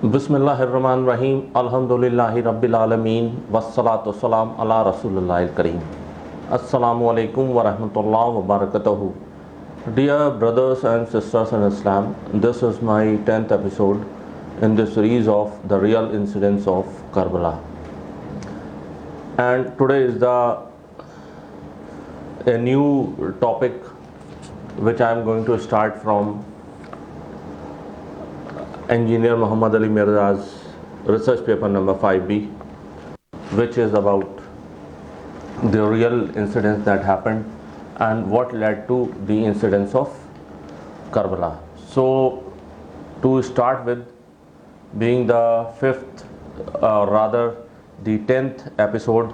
बिस्मिल्लाहिर्रहमानिर्रहीम अल्हम्दुलिल्लाहि रब्बिल आलमीन वस्सलातु वस्सलाम अला रसूलिल्लाहिल करीम। अस्सलामु अलैकुम व रहमतुल्लाहि व बरकातहू। Dear brothers and sisters in Islam, this is my 10th episode in this series of the real incidents of Karbala. And today is a new topic which I am going to start from Engineer Muhammad Ali Mirza's research paper number 5B, which is about the real incidents that happened and what led to the incidents of Karbala. So, to start with, being the fifth, rather the 10th episode,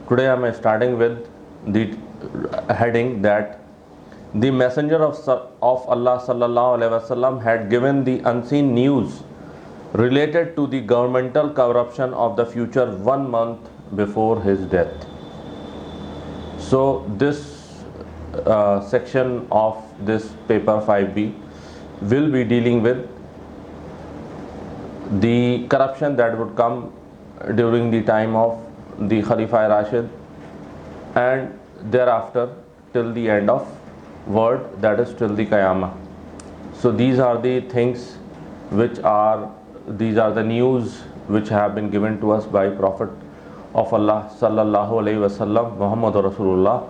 today I am starting with the heading that the Messenger of Allah sallallahu alaihi wasallam had given the unseen news related to the governmental corruption of the future 1 month before his death. So this section of this paper 5B will be dealing with the corruption that would come during the time of the Khalifa Rashid and thereafter till the end of world, that is till the Qiyamah. So these are the things these are the news which have been given to us by Prophet of Allah sallallahu alaihi wasallam, Muhammad Rasulullah.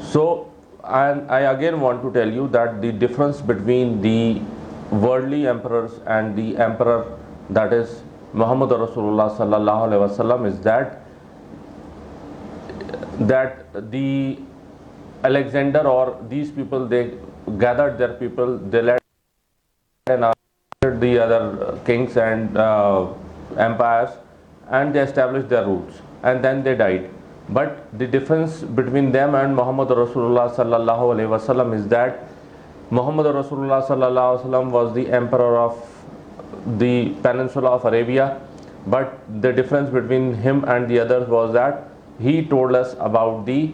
So, and I again want to tell you that the difference between the worldly emperors and the emperor, that is Muhammad Rasulullah sallallahu alaihi wasallam, is that the Alexander or these people, they gathered their people, they led and the other kings and empires, and they established their roots, and then they died. But the difference between them and Muhammad Rasulullah sallallahu alaihi wasallam is that Muhammad Rasulullah sallallahu alaihi wasallam was the emperor of the peninsula of Arabia, but the difference between him and the others was that he told us about the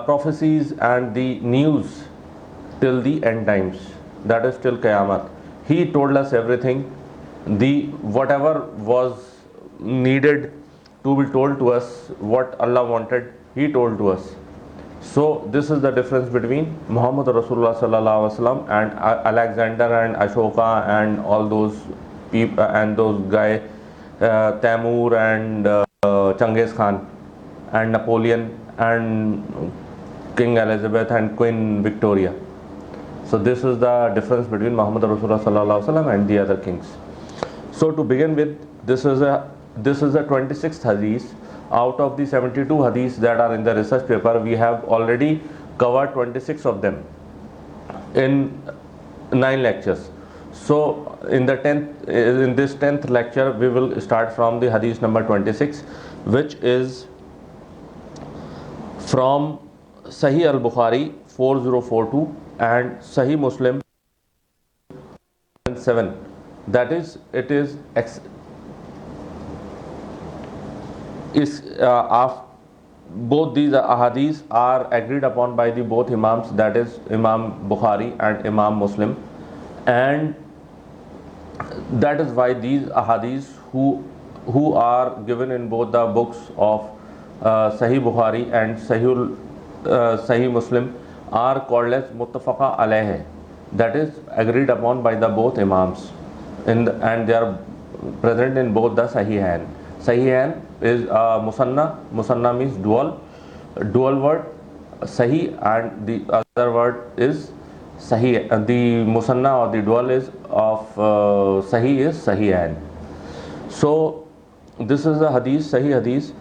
prophecies and the news till the end times, that is till Qiyamah. He told us everything, whatever was needed to be told to us, what Allah wanted, he told to us. So this is the difference between Muhammad Rasulullah sallallahu alaihi wasallam and Alexander and Ashoka and all those people and those guys, Taimur and Genghis Khan and Napoleon and King Elizabeth and Queen Victoria. So this is the difference between Muhammad Rasulullah sallallahu alaihi wasallam and the other kings. So to begin with, this is a 26th hadith. Out of the 72 hadiths that are in the research paper, we have already covered 26 of them in 9 lectures. So in this 10th lecture, we will start from the hadith number 26, which is from Sahih al-Bukhari 4042 and Sahih Muslim 7. That is, both these ahadith are agreed upon by the both imams, that is Imam Bukhari and Imam Muslim, and that is why these ahadith who are given in both the books of Sahih Bukhari and Sahih Muslim are called as Muttafaqa alayhi, that is agreed upon by the both imams, and they are present in both the Sahihain. Sahihain is Musanna means dual word, Sahih, and the other word is Sahih. The Musanna or the dual is of Sahih is Sahihain. So this is a hadith, Sahih hadith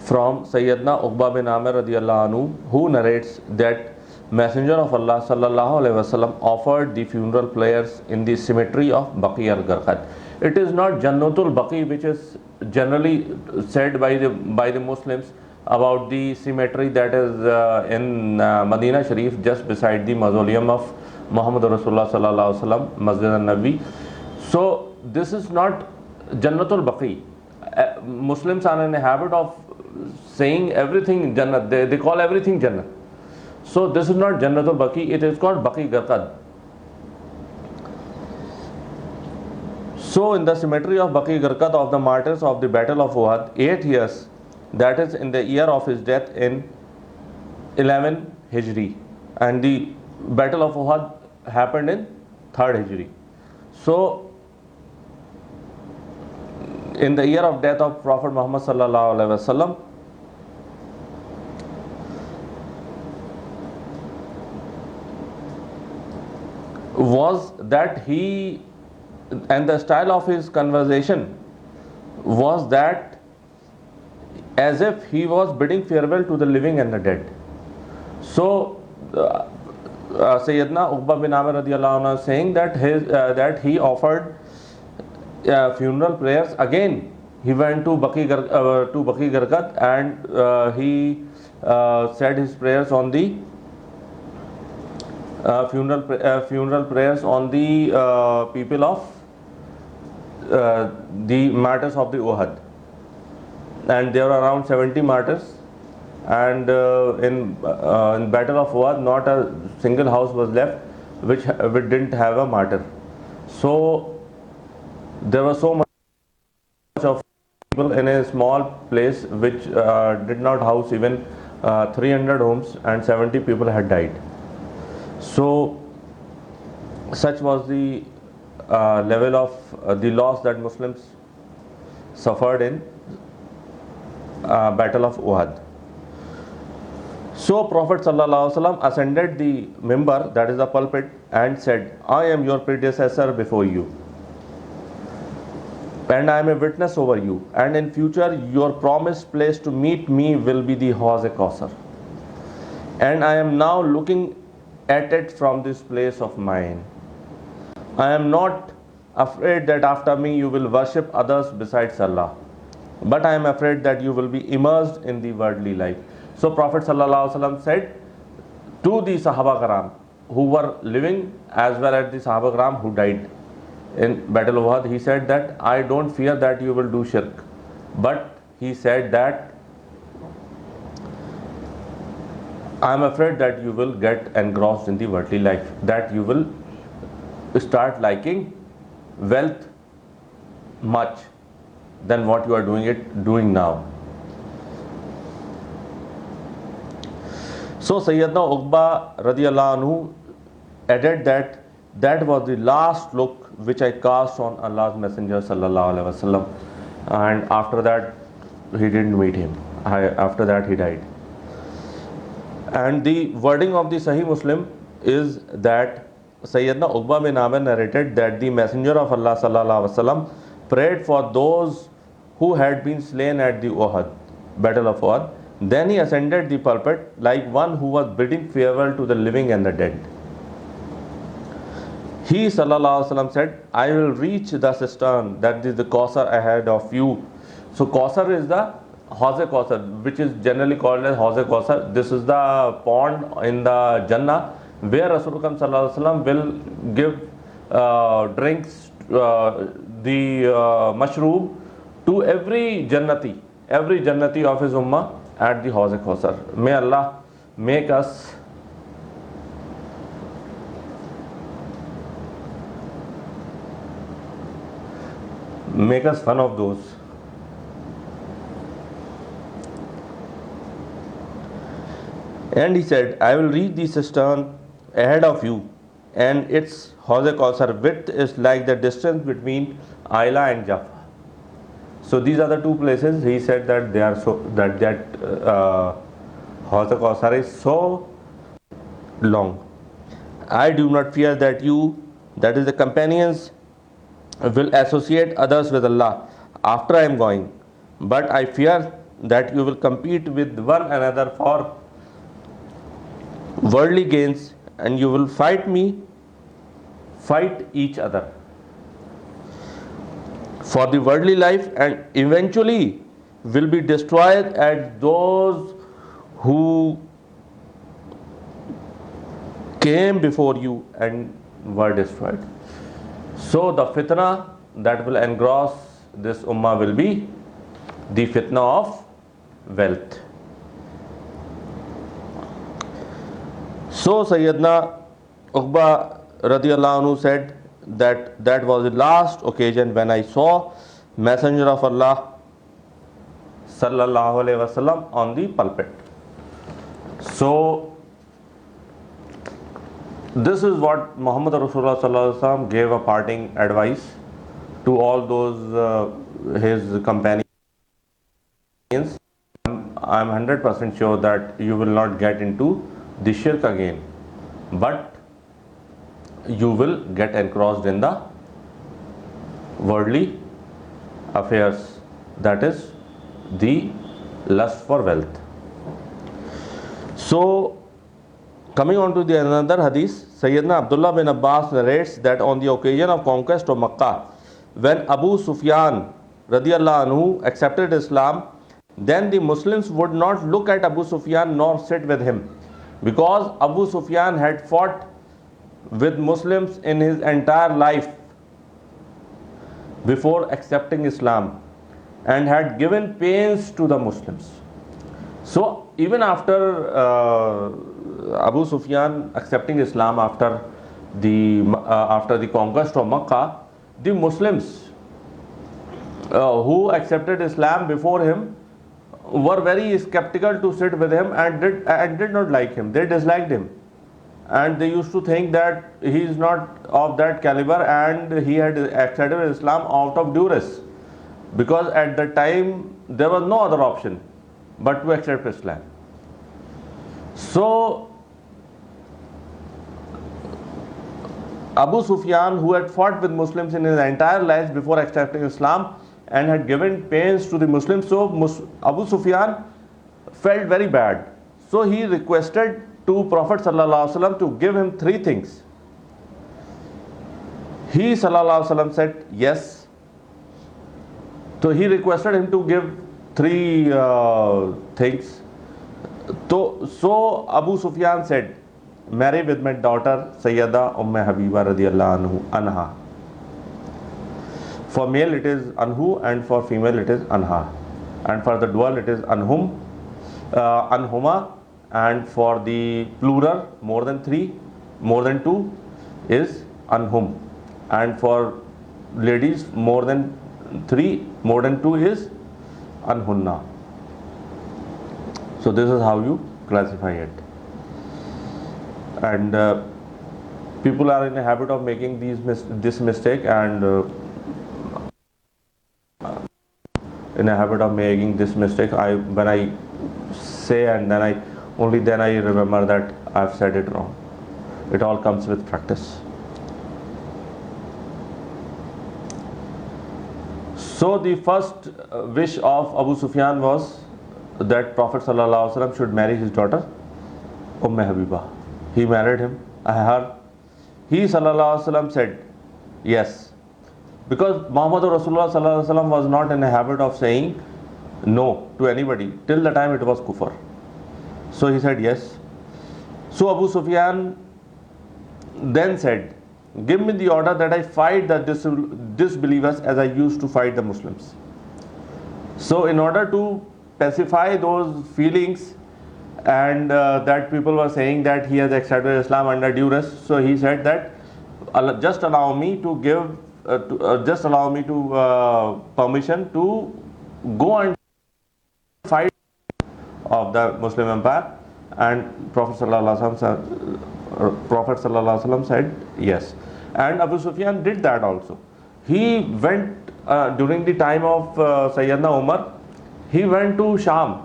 from Sayyidina Uqba bin Amir radiyallahu anhu, who narrates that Messenger of Allah sallallahu alaihi wasallam offered the funeral prayers in the cemetery of Baqi al-Gharqad. It is not Jannatul Baqi, which is generally said by the Muslims about the cemetery that is in Medina Sharif, just beside the mausoleum of Muhammad Rasulullah sallallahu alaihi wasallam, Masjid al-Nabi. So this is not Jannatul Baqi. Muslims are in a habit of saying everything Jannat. They call everything Jannat. So this is not Jannatul Baqi, it is called Baqi Gharqad. So, in the cemetery of Baqi Garqat of the martyrs of the Battle of Uhud, 8 years, that is in the year of his death in 11 Hijri, and the Battle of Uhud happened in 3rd Hijri. So, in the year of death of Prophet Muhammad sallallahu alaihi wasallam, was that he, and the style of his conversation was that as if he was bidding farewell to the living and the dead. So Sayyidina Uqba bin Amir radiyallahu anhu saying that he offered funeral prayers. Again he went to Baqi Garqat, and he said his prayers on the funeral prayers on the people of the martyrs of the Uhud, and there were around 70 martyrs, and in Battle of Uhud not a single house was left which didn't have a martyr. So there was so much of people in a small place which did not house even 300 homes, and 70 people had died. So such was the level of the loss that Muslims suffered in Battle of Uhud. So Prophet sallallahu alaihi wasallam ascended the mimbar, that is the pulpit, and said, I am your predecessor before you, and I am a witness over you, and in future your promised place to meet me will be the Hawz-e-Kausar, and I am now looking at it from this place of mine. I am not afraid that after me you will worship others besides Allah, but I am afraid that you will be immersed in the worldly life. So Prophet ﷺ said to the Sahaba Karam who were living as well as the Sahaba Karam who died in Battle of Uhud, he said that I don't fear that you will do shirk, but he said that I am afraid that you will get engrossed in the worldly life, that you will start liking wealth much than what you are doing now. So Sayyidina Uqba radiyallahu anhu added that that was the last look which I cast on Allah's Messenger sallallahu alaihi wasallam, and after that he didn't meet him. After that he died. And the wording of the Sahih Muslim is that Sayyidina Uqba bin Amir narrated that the Messenger of Allah sallallahu alaihi wasallam prayed for those who had been slain at the Uhud, Battle of Uhud. Then he ascended the pulpit like one who was bidding farewell to the living and the dead. He sallallahu alaihi wasallam said, I will reach the cistern, that is the Kausar, ahead of you. So Kausar is the Hawz-e-Kausar, which is generally called as Hawz-e-Kausar. This is the pond in the Jannah where Rasulullah sallallahu alaihi wasallam will give drinks, the mashroob to every Jannati of his ummah at the Hawz-e-Kausar. May Allah make us one of those. And he said, I will reach the cistern ahead of you, and its Hawz-e-Kausar width is like the distance between Ayla and Jaffa. So these are the two places. He said that they are so that Hawz-e-Kausar is so long. I do not fear that you, that is the companions, will associate others with Allah after I am going, but I fear that you will compete with one another for worldly gains, and you will fight each other for the worldly life, and eventually will be destroyed as those who came before you and were destroyed. So the fitna that will engross this ummah will be the fitna of wealth. So Sayyidina Uqba radiyallahu anhu said that was the last occasion when I saw Messenger of Allah sallallahu alaihi wasallam on the pulpit. So this is what Muhammad Rasulullah sallallahu alaihi wasallam gave a parting advice to all those his companions. I'm 100% sure that you will not get into the shirk again, but you will get engrossed in the worldly affairs, that is the lust for wealth. So coming on to the another hadith, Sayyidina Abdullah bin Abbas narrates that on the occasion of conquest of Makkah, when Abu Sufyan radiyallahu anhu accepted Islam, then the Muslims would not look at Abu Sufyan nor sit with him, because Abu Sufyan had fought with Muslims in his entire life before accepting Islam and had given pains to the Muslims. So even after Abu Sufyan accepting Islam after the conquest of Makkah, the Muslims who accepted Islam before him were very skeptical to sit with him and did not like him. They disliked him, and they used to think that he is not of that caliber, and he had accepted Islam out of duress, because at the time there was no other option but to accept Islam. So Abu Sufyan, who had fought with Muslims in his entire life before accepting Islam and had given pains to the Muslims, so Abu Sufyan felt very bad. So he requested to Prophet sallallahu alaihi wasallam to give him three things. He sallallahu alaihi wasallam said yes. So he requested him to give three things. So Abu Sufyan said, marry with my daughter Sayyida Habiba radiyallahu anha. For male it is anhu, and for female it is anha, and for the dual it is anhum, anhuma, and for the plural more than two is anhum, and for ladies more than two is anhunna. So this is how you classify it. And people are in a habit of making this mistake, and when I say and then I remember that I've said it wrong. It all comes with practice. So the first wish of Abu Sufyan was that Prophet sallallahu alaihi wasallam should marry his daughter Habiba. He married her. He sallallahu alaihi wasallam said yes, because Muhammad Rasulullah sallallahu alaihi wasallam was not in a habit of saying no to anybody till the time it was kufr. So he said yes. So Abu Sufyan then said, give me the order that I fight the disbelievers as I used to fight the Muslims. So in order to pacify those feelings, and that people were saying that he has accepted Islam under duress, so he said that just allow me permission to go and fight of the Muslim empire. And Prophet sallallahu alaihi wasallam said yes, and Abu Sufyan did that also. He went during the time of Sayyidina Umar. He went to Sham.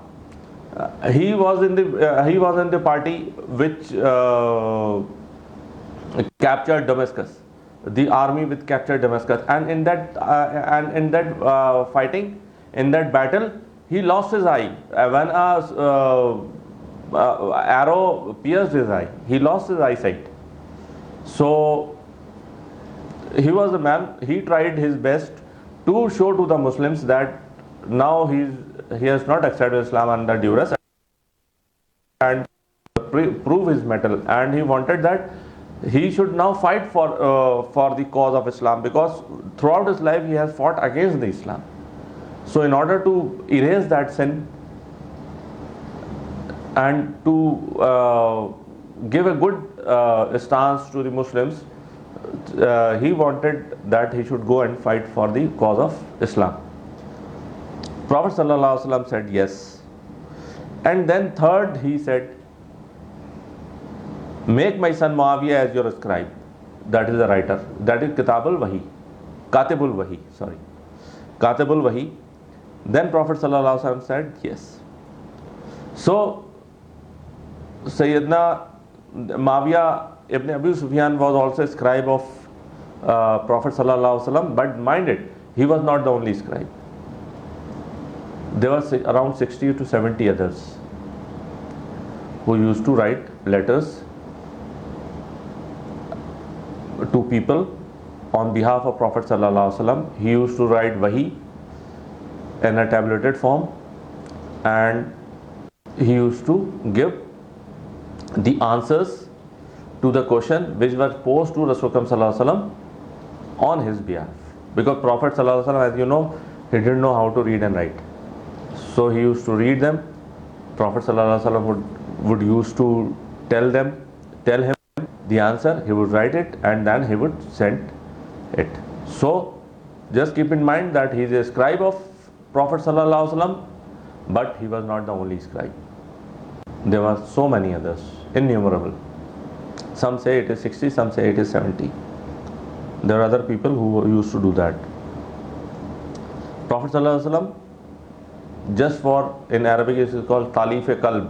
He was in the party which captured Damascus, the army which captured Damascus, and in that fighting, in that battle, he lost his eye. When arrow pierced his eye, he lost his eyesight. So he was a man. He tried his best to show to the Muslims that now he has not accepted Islam under duress, and prove his mettle, and he wanted that he should now fight for the cause of Islam, because throughout his life he has fought against the Islam. So in order to erase that sin and to give a good stance to the Muslims, he wanted that he should go and fight for the cause of Islam. Prophet sallallahu alaihi wasallam said yes. And then third, he said, make my son Muawiyah as your scribe. That is the writer. That is Kitabul Wahi. Katibul Wahi, sorry. Katibul Wahi. Then Prophet sallallahu alaihi wasallam said yes. So Sayyidina Muawiyah ibn Abi Sufyan was also a scribe of Prophet sallallahu alaihi wasallam, but mind it, he was not the only scribe. There were around 60 to 70 others who used to write letters to people on behalf of Prophet sallallahu alaihi wasallam. He used to write wahi in a tabulated form, and he used to give the answers to the question which was posed to Rasulullah sallallahu alaihi wasallam on his behalf, because Prophet sallallahu alaihi wasallam, as you know, he didn't know how to read and write. So he used to read them. Prophet sallallahu alaihi wasallam would used to tell him the answer. He would write it and then he would send it. So just keep in mind that he is a scribe of Prophet sallallahu alaihi wasallam, but he was not the only scribe. There were so many others, innumerable. Some say it is 60, some say it is 70. There are other people who used to do that. Prophet sallallahu alaihi wasallam, just for, in Arabic it is called Talif-e-Qalb.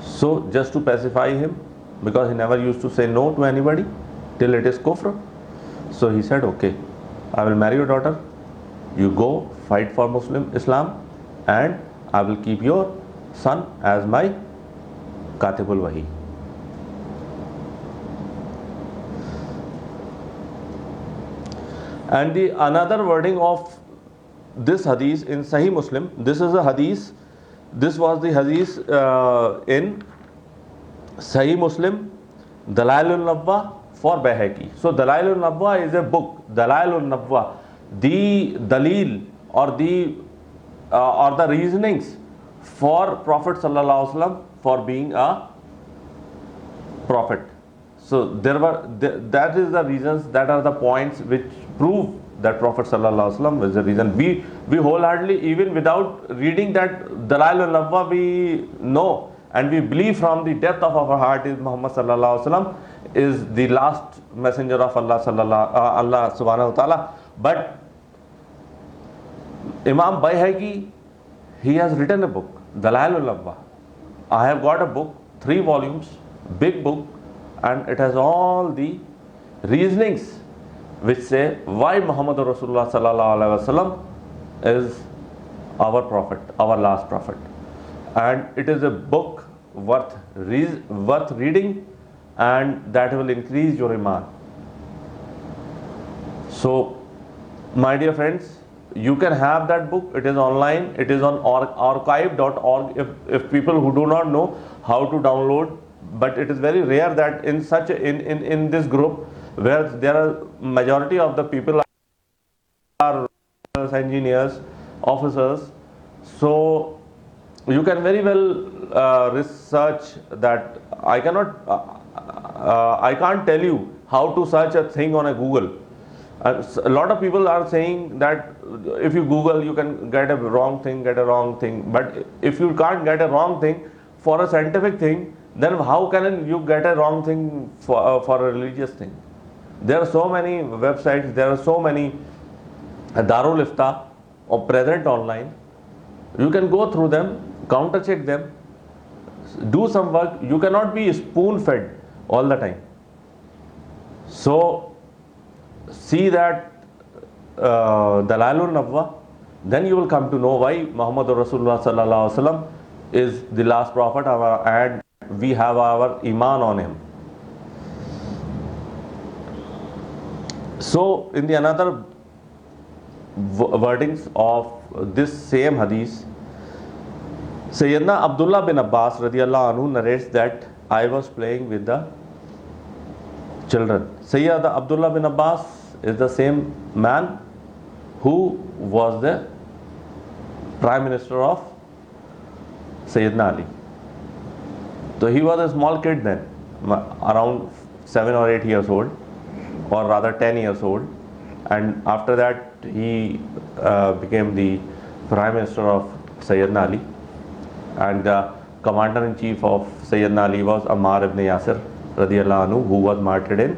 So just to pacify him, because he never used to say no to anybody till it is kufr. So he said, okay, I will marry your daughter, you go fight for Muslim Islam, and I will keep your son as my Katibul Wahi. And the another wording of this hadith in Sahih Muslim, this is a hadith, this was the hadith in Sahih Muslim, Dalailun Nabwa for Bayhaqi. So Dalailun Nabwa is a book. Dalailun Nabwa, the dalil or the reasonings for Prophet sallallahu alaihi wasallam for being a prophet. So that is the reasons, that are the points which prove that Prophet sallallahu alaihi wasallam was the reason. We wholeheartedly, even without reading that Dalail al-Nabwa, we know and we believe from the depth of our heart is Muhammad sallallahu alaihi wasallam is the last messenger of Allah subhanahu wa ta'ala. But Imam Bayhaqi, he has written a book, Dalail al-Nabwa. I have got a book, 3 volumes, big book, and it has all the reasonings which say why Muhammadur Rasulullah sallallahu alaihi wasallam is our prophet, our last prophet. And it is a book worth reading, and that will increase your iman. So my dear friends, you can have that book. It is online, it is on archive.org if people who do not know how to download. But it is very rare that in such in this group where there are majority of the people are engineers, officers, so you can very well research that. I can't tell you how to search a thing on a Google. A lot of people are saying that if you Google, you can get a wrong thing, but if you can't get a wrong thing for a scientific thing, then how can you get a wrong thing for a religious thing? There are so many websites, there are so many Darul Ifta or present online. You can go through them, counter check them, do some work. You cannot be spoon fed all the time. So see that Dalailun Nabwa, then you will come to know why Muhammadur Rasulullah sallallahu alaihi wasallam is the last prophet, and we have our iman on him. So in the another wordings of this same hadith, Sayyidina Abdullah bin Abbas radiallahu anhu narrates that I was playing with the children. Sayyidina Abdullah bin Abbas is the same man who was the Prime Minister of Sayyidina Ali. So he was a small kid then. around 7 or 8 years old, or rather 10 years old, and after that he became the Prime Minister of Sayyidina Ali, and the Commander-in-Chief of Sayyidina Ali was Ammar ibn Yasir radiyallahu anhu, who was martyred in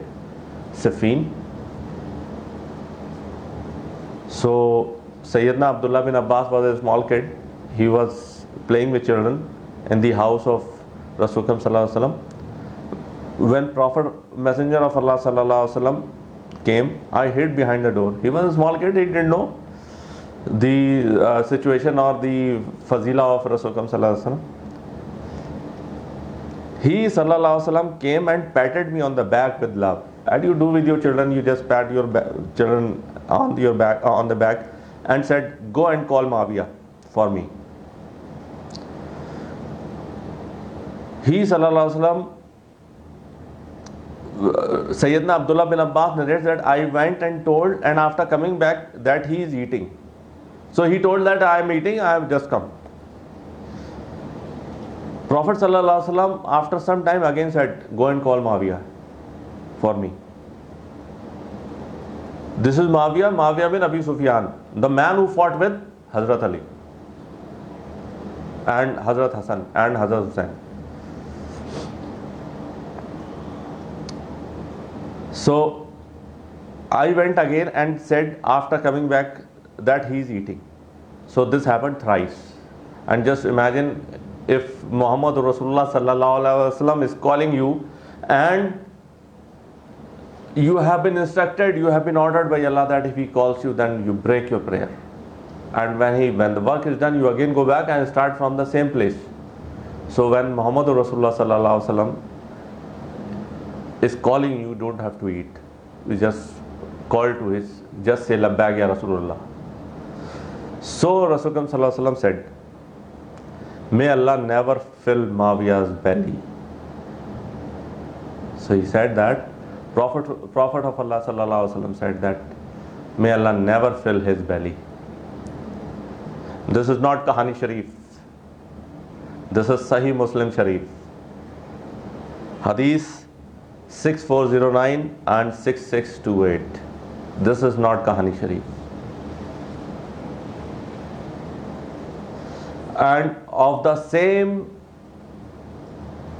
Siffin. So Sayyidina Abdullah bin Abbas was a small kid. He was playing with children in the house of Rasul sallallahu alaihi wasallam. When Prophet Messenger of Allah sallallahu alaihi wasallam came, I hid behind the door. He was a small kid, he didn't know the situation or the fazila of Rasul sallallahu alaihi wasallam. He sallallahu alaihi wasallam came and patted me on the back with love. As you do with your children, you just pat your children on your back, on the back, and said, "Go and call Muawiyah for me." He sallallahu alaihi wasallam, Sayyidina Abdullah bin Abbas narrates that I went and told, and after coming back, that he is eating. So he told that I am eating, I have just come. Prophet sallallahu alaihi wasallam after some time again said, "Go and call Muawiyah for me." This is Muawiyah bin Abi Sufyan, the man who fought with Hazrat Ali and Hazrat Hassan and Hazrat Hussain. So I went again and said after coming back that he is eating. So this happened thrice. And just imagine if Muhammad Rasulullah sallallahu alaihi wasallam is calling you and you have been instructed, you have been ordered by Allah that if he calls you, then you break your prayer. And when the work is done, you again go back and start from the same place. So when Muhammad Rasulullah sallallahu alaihi wasallam is calling you, don't have to eat. You just call to his, just say Labbaik ya Rasulullah. So Rasul sallallahu alaihi wasallam said, "May Allah never fill Muawiyah's belly." So he said that, Prophet of Allah sallallahu alaihi wasallam said that, "May Allah never fill his belly." This is not Kahani Sharif. This is Sahih Muslim Sharif. Hadith 6409 and 6628. This is not Kahani Sharif. And of the same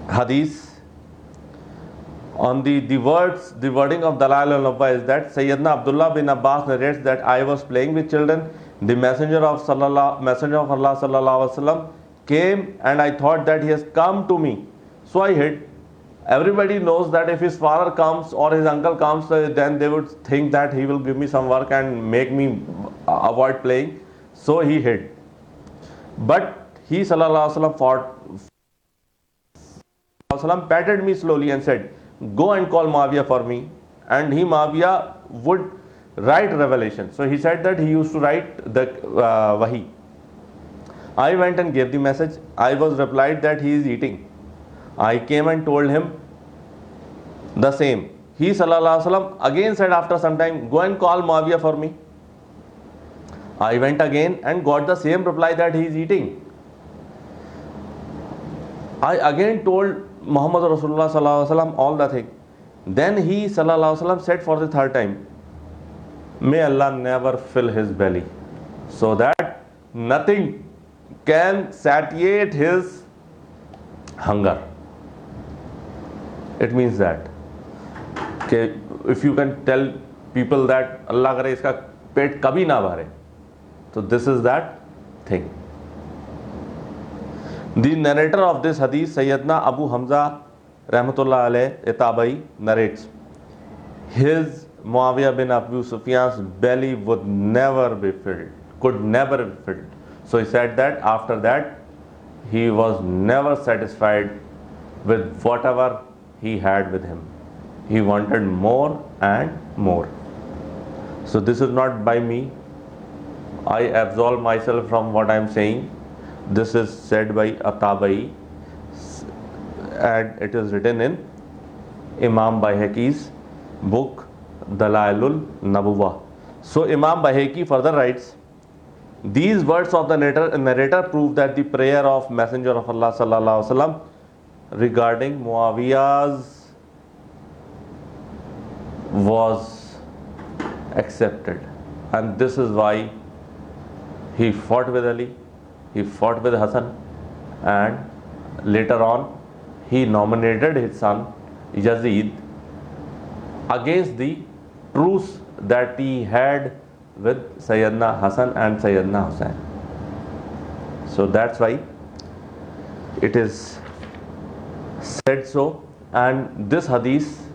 hadith, on the wording of Dalail al-Nubuwwah is that Sayyidina Abdullah bin Abbas narrates that I was playing with children. The Messenger of Allah sallallahu alaihi wasallam came, and I thought that he has come to me. So I hid. Everybody knows that if his father comes or his uncle comes, then they would think that he will give me some work and make me avoid playing. So he hid. But he sallallahu alaihi wasallam patted me slowly and said, "Go and call Muawiyah for me." And Muawiyah would write revelation. So he said that he used to write the wahi. I went and gave the message. I was replied that he is eating. I came and told him the same. He sallallahu alaihi wasallam again said after some time, "Go and call Muawiyah for me." I went again and got the same reply that he is eating. I again told Muhammad Rasulullah sallallahu alaihi wasallam all the thing. Then he sallallahu alaihi wasallam said for the third time, "May Allah never fill his belly, so that nothing can satiate his hunger." It means that if you can tell people that Allah करे इसका पेट कभी ना भरे, so this is that thing. The narrator of this hadith, Sayyidina Abu Hamza Rahmatullah alayh Tabai, narrates, his Muawiyah bin Abu Sufyan's belly would never be filled, could never be filled. So he said that after that he was never satisfied with whatever he had with him. He wanted more and more. So this is not by me. I absolve myself from what I am saying. This is said by At-Tabai, and it is written in Imam Bayhaqi's book Dalailul Nubuwwah. So Imam Bayhaqi further writes, these words of the narrator prove that the prayer of Messenger of Allah sallallahu alaihi wasallam regarding Muawiyah's was accepted, and this is why he fought with Ali, he fought with Hassan, and later on he nominated his son Yazid against the truce that he had with Sayyidina Hassan and Sayyidina Hussain. So that's why it is said so, and this hadith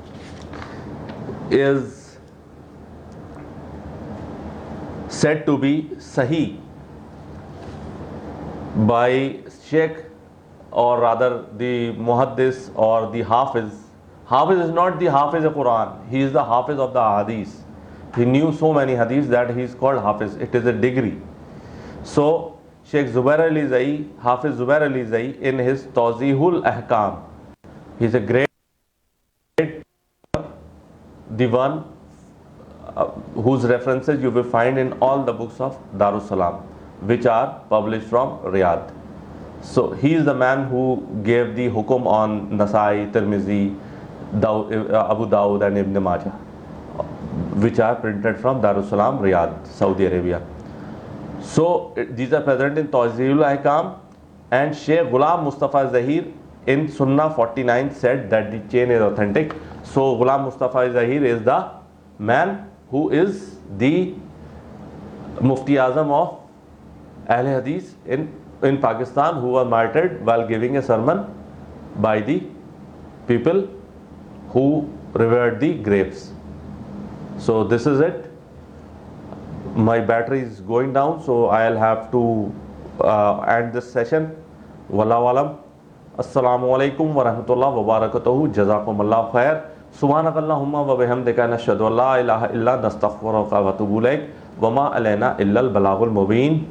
is said to be Sahih by Sheikh, or rather the Muhaddis or the Hafiz. Hafiz is not the Hafiz of Quran, he is the Hafiz of the Hadith. He knew so many hadiths that he is called Hafiz. It is a degree. So Sheikh Zubair Ali Zai, Hafiz Zubair Ali Zai, in his Tawzihul Ahkam, he is a great, the one whose references you will find in all the books of Darus Salam, which are published from Riyadh. So he is the man who gave the hukum on Nasai, Tirmizi, Abu Dawud and Ibn Majah, which are printed from Darus Salam, Riyadh, Saudi Arabia. So these are present in Tawzihul Ahkam, and Sheikh Ghulam Mustafa Zahir in Sunnah 49 said that the chain is authentic. So Ghulam Mustafa Zahir is the man who is the Mufti Azam of Ahl Hadith in Pakistan, who was martyred while giving a sermon by the people who revered the grapes. So this is it. My battery is going down, so I'll have to end this session. Wallahu alam. Assalamu alaikum wa rahmatullahi wa barakatuhu. Jazakumullahu khair. Subhanakallahumma wa bihamdika nashhadu an la ilaha illa anta nastaghfiruka wa atubu ilaik. Wa ma alayna illa al balagul mubin.